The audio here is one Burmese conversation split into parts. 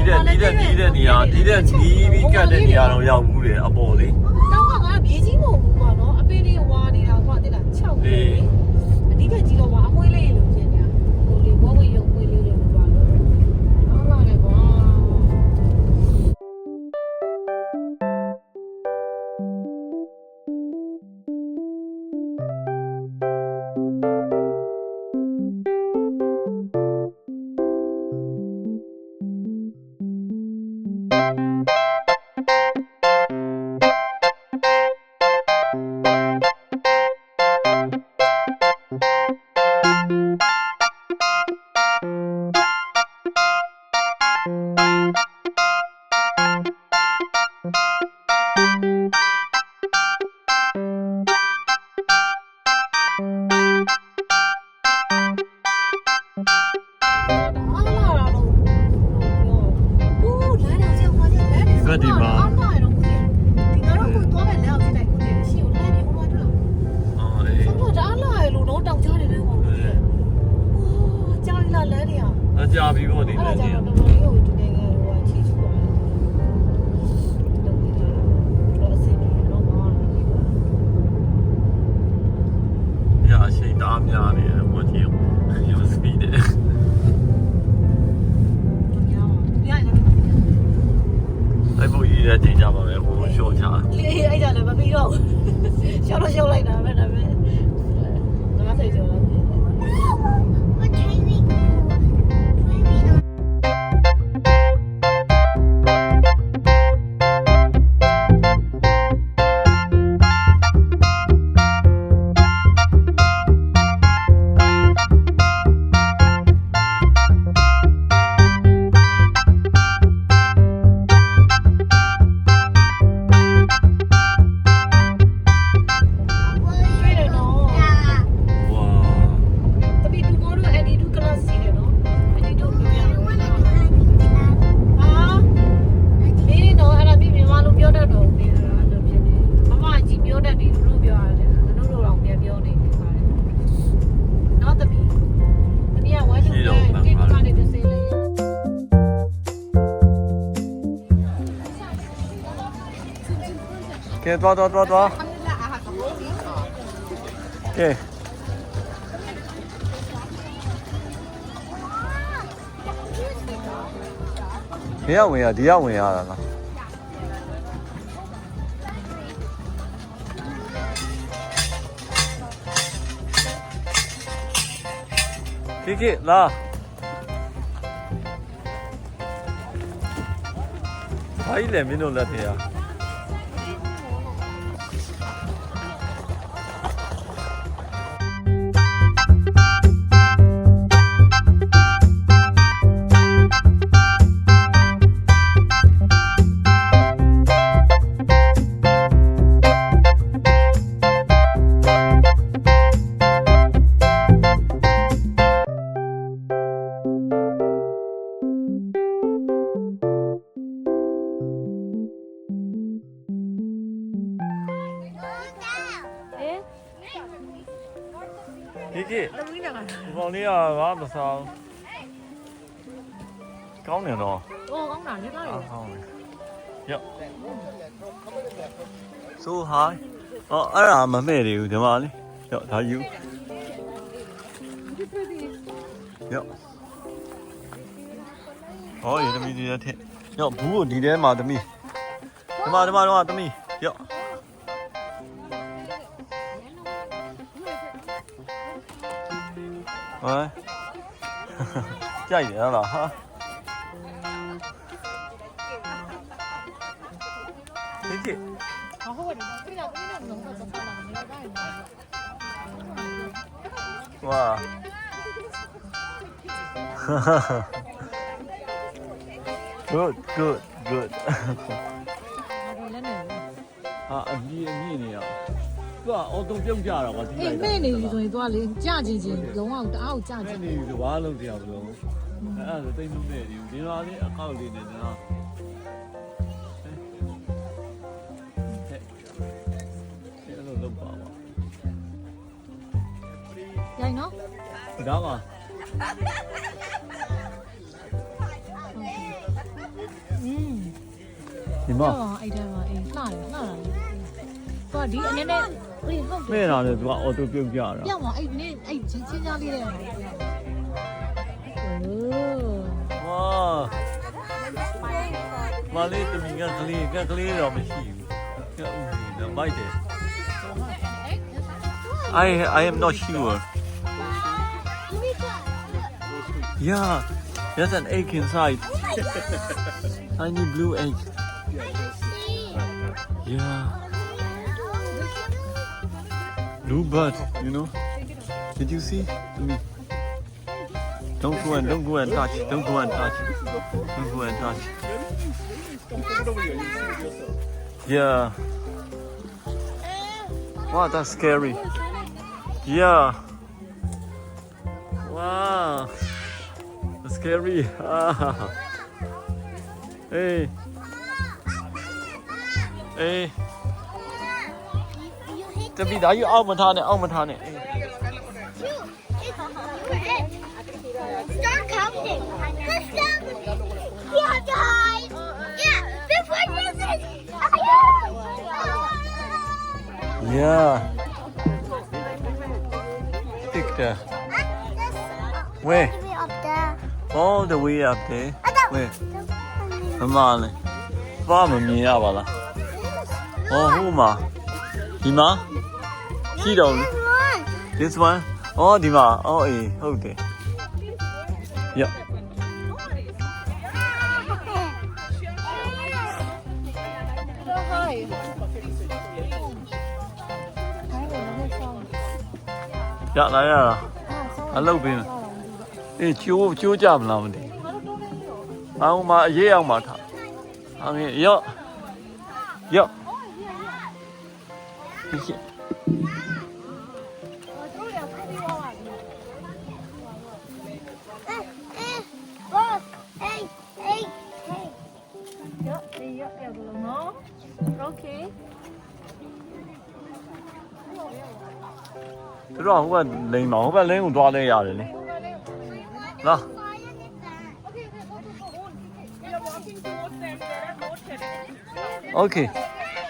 တဲ့နေရာဒီတဲ့နီးပြီးကတ်တဲ့နေရာတော့ရောက်ဘူးလေအပေါ်လေတော့ကငါမြေကြီးမဟုတ်ဘူးကွာနော်အပင်လေးဝါနေတာကွာတိလား6လေအဓိကကြီးတော့ကအမွှေးလေးလို့ဖြစ်နေတာဟိုလေဝဝရုပ်မွေးလေးလို့ပြောလို့ဟုတ်ပါလေကွာဒီမှာဒီကတော့ကိုသွားမယ်လည်းအောင်ကြည့်လိုက်ကိုရှိကိုလည်းဒီဟိုမှာတွေ့လားအော်အေးဆုံးတော့အားလာရလို့တော့တောင်ချတယ်လေဟိုဟိုကြာလာလမ်းနေရအကြာပြီပေါ့ဒီလည်းကြီးတော်တော်လေးကိုဒီနိုင်ငံဟိုချီချူပါတော့အစီအပြေတော့မှာညအချိန်တအားများနေတယ်ဘောကြီးရုပ်စပီးတယ်အဲ့ဘုရားတင်ကြပါပဲဟိုရှော့ချလေအဲ့ကြလည်းမပြီးတော့ရှော့တော့ရှော့လိုက်တာပဲဒါပဲငါစိတ်ကြော်ကဲသွားကဲဘယ်ရောက်ဝင်ရဒီရောက်ဝင်ရတာလားကဲလာဘာကြီးလဲမင်းတို့လက်ထဲကဲဒီကောင်လေးကငါမဆောင်ကောင်းတယ်နော်အော်ကောင်းတာလေကောင်းတယ်ကောင်းတယ်ရော့ဆိုဟိုင်းအော်အဲ့ဒါမမဲ့သေးဘူးဒီမှာလေရော့ဒါယူရော့ဟောရေသမီးဒီထဲထည့်ရော့ဘူးကိုဒီထဲမှာသမီးဒီမှာသမီးရော့ဟဲ့ကြိုက်တယ်လားဟာဒီကဟုတ်တယ်ပြတာပြနေတာလုံးဝတော့ဆက်လာနေတော့ဝါgood ဟာအမြင့်နေရသူကအော်တိုပြုတ်ကြတာကွာဒီလိုက်အေးနေပြီဆိုရင်သွားလေကြကြည့်ချင်းလုံးဝတအားကိုကြကြည့်နေပြီဆိုဘာလုံးတရားမလို့အဲ့ဒါဆိုတိတ်လုံးနေတယ်ဒီလိုလေးအကောက်လေးနဲ့နော်အဲ့လိုလုပ်ပါပါရိုင်နော်ဒါက ဒီမှာ အဲ့ဒါမှအေးလှတယ်သူကဒီအနေနဲ့အေးဟုတ်တယ် မဲ့လာတယ်သူကအော်တိုပြုတ်ကြတာ ပြောင်းပါအဲ့နင်းအဲ့ချင်းချင်းကြားလေးတဲ့ဟာโอ้ ဝါမလေးတမီကကလေးတော့မရှိဘူးကဦးနေတော့မိုက်တယ် I am not sure yeah there's an egg inside tiny blue egg yeah blue bird you know did you see don't go and touch don't go and touch yeah wow that's scary yeah wow that's scary heyတပီဒါယူအောက်မထားနဲ့ Start counting. Yeah, guys. Yeah, before this is. yeah pick there where Up there. all the way up there where မမလေးဘာမမြင်ရပါလားဟောဟိုမှာဒီမှာရှိတော့ this one အော်ဒီမှာအော်အေးဟုတ်တယ် yeahရလာရတာအလုပ်ပင်းအေးကျိုးကြမလားမသိအောင်မအရေးအောင်မှာထားအောင်ရော့ဒီသူတို့ဟိုကလိန်မှာဟိုဘက်လင်းကိုသွားလဲရတယ်လေနော်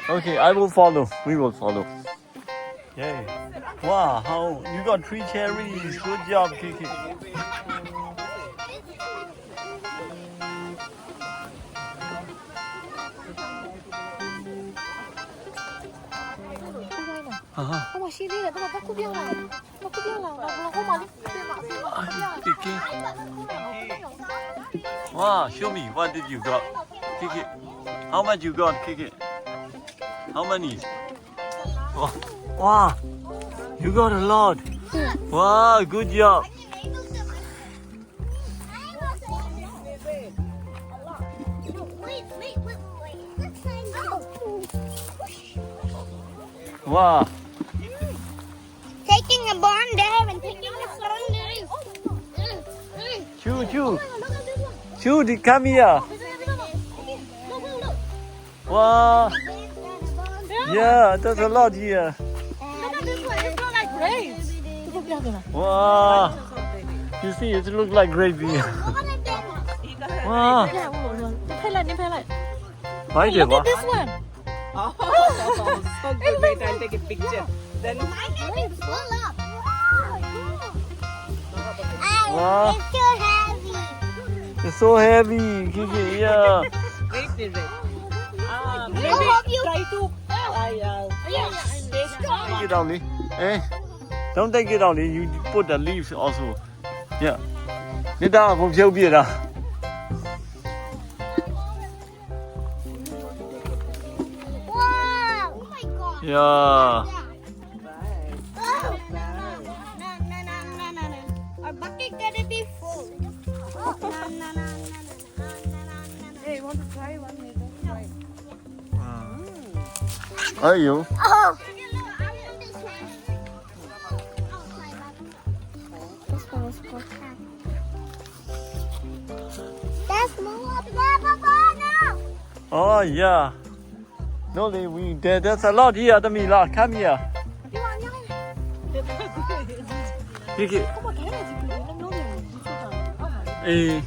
Okay, I will follow. We will follow. Yay. Wow, how you got 3 cherries. Good job, Kiki. Không mà xin đi là bắt cúp biếng nào. Bắt cúp biếng nào. Nó không mà đi. Kiki. Wow, show me what did you got, Kiki? How much you got, Kiki? How many? Wow, you got a lot. Wow, good job. Wait. Wow. Taking a bond there and taking a song there. Chu, come here. Wow. Yeah, there's a lot here. Wow. You see, it looks like grapes here. Wow. Why did Look at this one. Oh, so good. Wait, I'll take a picture. Then It's full up. Wow. It's too heavy. It's so heavy, Kiki. Yeah. wait, wait. I Maybe hope you. try to Take it out, Lee. Eh? Don't take it out, Lee. You put the leaves also. Yeah. Get down, go help you. Wow. Oh my god. Yeah. Oh. No. Our bucket gotta be full. No. Hey, you want to try one? Are you? Oh. There's more up there, Papa. Now. Oh, yeah. No, Lee, there's a lot here, Tamila. Come here. Kiki. Eh.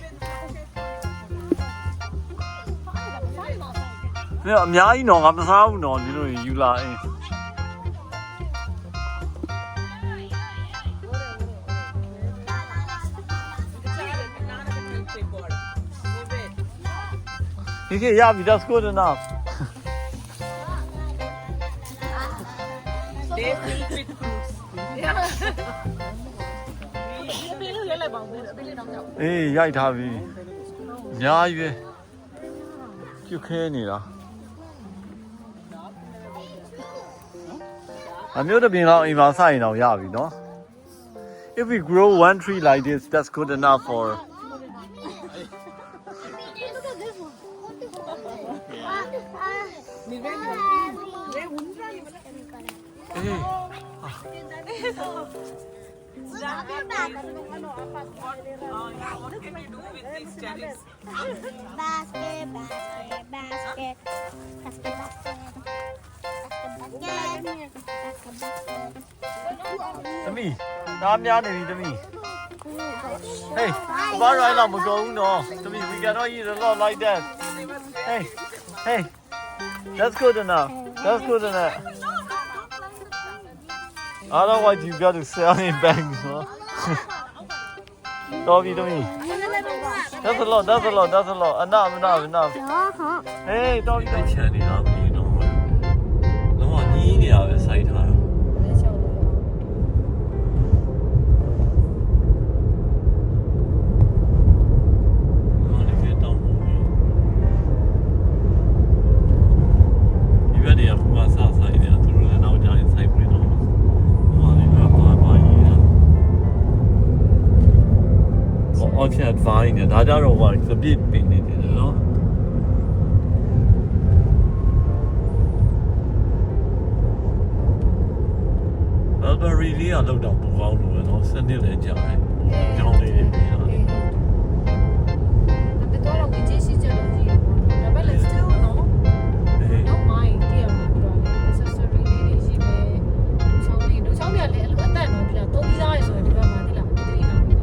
မင်းအများကြီးတော့ငါမစားဘူးနော်ဒီလိုယူလာအင်း Okay, yeah, that's good enough. They fill with fruits. အပေးလို့ရလိုက်ပါဦးအပေးလေးတော့ကြောက် အေးရိုက်ထားပြီအများကြီးပဲကျွတ်ခဲနေတာအမျိုးတစ်ပြင်လောက်အိမ်မှာစိုက်ရင်တော့ရပြီနော် If we grow one tree like this, that's good enough for Look at this one. Hey. What can you do with these cherries? Basket, basket, basket. Basket, basket. Tami, သားများနေပြီ Tami. Hey, why right now we go no? Tami, we cannot eat a lot like that. Hey, hey. That's good enough. That's good enough. Otherwise you got to sell in bags, no? Dobby, Tami. That's a lot, that's a lot, that's a lot. Enough, enough, enough. Hey, Dobby, Dobby. ချန်နေတာမင်းတော့လုံးဝညီးနေရပဲစိုက်ထားတာ လဲချောက်လို့ ။ဟာလည်းတောင်းဖို့ပြီ။ဒီဘက်တွေကဘုရားစားဆိုင်နေတာသူတို့လည်းနောက်ကြရင်ဆိုင်ပြီးတော့ဟိုလည်းပါရေးတာ။အော်ချတ်ဖိုင်းနေတာဒါကြတော့ဟိုစပစ်ပင်နေတယ်နော်။ Alberry လေးကလောက်တော့ပူကောင်းလို့ပဲနော်စနစ်လည်းကြာတယ်။ကြောင်းလေးတွေပြီးတော့ ဒါပေတော့တော့ဝင်ချင်းရှိကြလို့ကြီးဒါပေမဲ့ still နော် don't mind တည်ရမှာပြောတယ် accessory လေးတွေရှိမယ်ချောင်းလေးတို့ချောင်းပြလည်းအဲ့လိုအသက်နော်ဒီလားသုံးပြီးသားရဆိုရင်ဒီဘက်မှာဒီလားဒီတိနာပြီ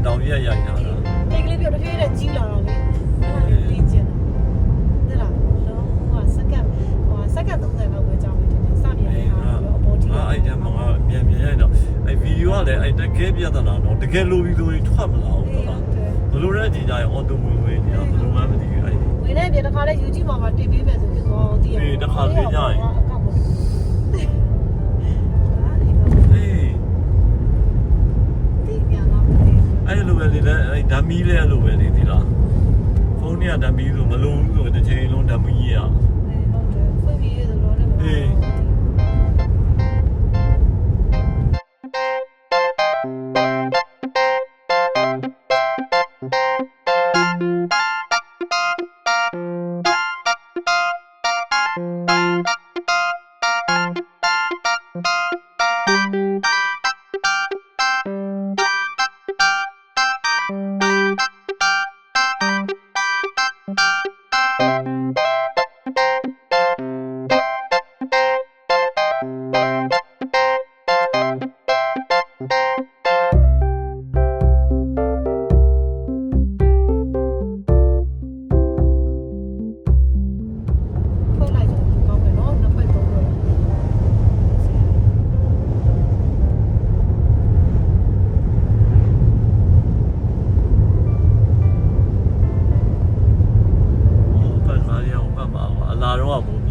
တောင်ရက်ရိုက်တာလား တိတ်ကလေးပြောတဖြည်းဖြည်းကြီးလာတော့လေအဲ့ဒါလေးပြင်ကျင်တယ်လားလုံးဝစက္ကန့်30လောက်ပဲကြာမယ်တင်စနေရတာအပေါ်တီးအဲ့ဒါမှငါပြန်ရိုက်တော့အဲ့ဗီဒီယိုကလည်းအဲ့တကယ်ပြဿနာတော့တကယ်လိုပြီးဆိုရင်ထွက်မလာဘူးဟုတ်လားဘလို့လဲကြည်ကြရင်အော်တိုဝင်နေတာဘလို့မှမသိဘူးအဲ့ဝင်နေပြန်တစ်ခါလဲ YouTube မှာတင်ပေးမယ်ဆိုပြီးတော့တည်ရတယ်တစ်ခါပြင်ကြရင်အဲ့လိုပဲလေအဲ့ဓာမီလဲအဲ့လိုပဲလေဒီလားဖုန်းနဲ့ဓာမီဆိုမလုံးဘူးဆိုတစ်ချိန်လုံးဓာမီရဟုတ်တယ်ဖွင့်ပြီးရတော့လည်းမဟုတ် လာတော့ကမို့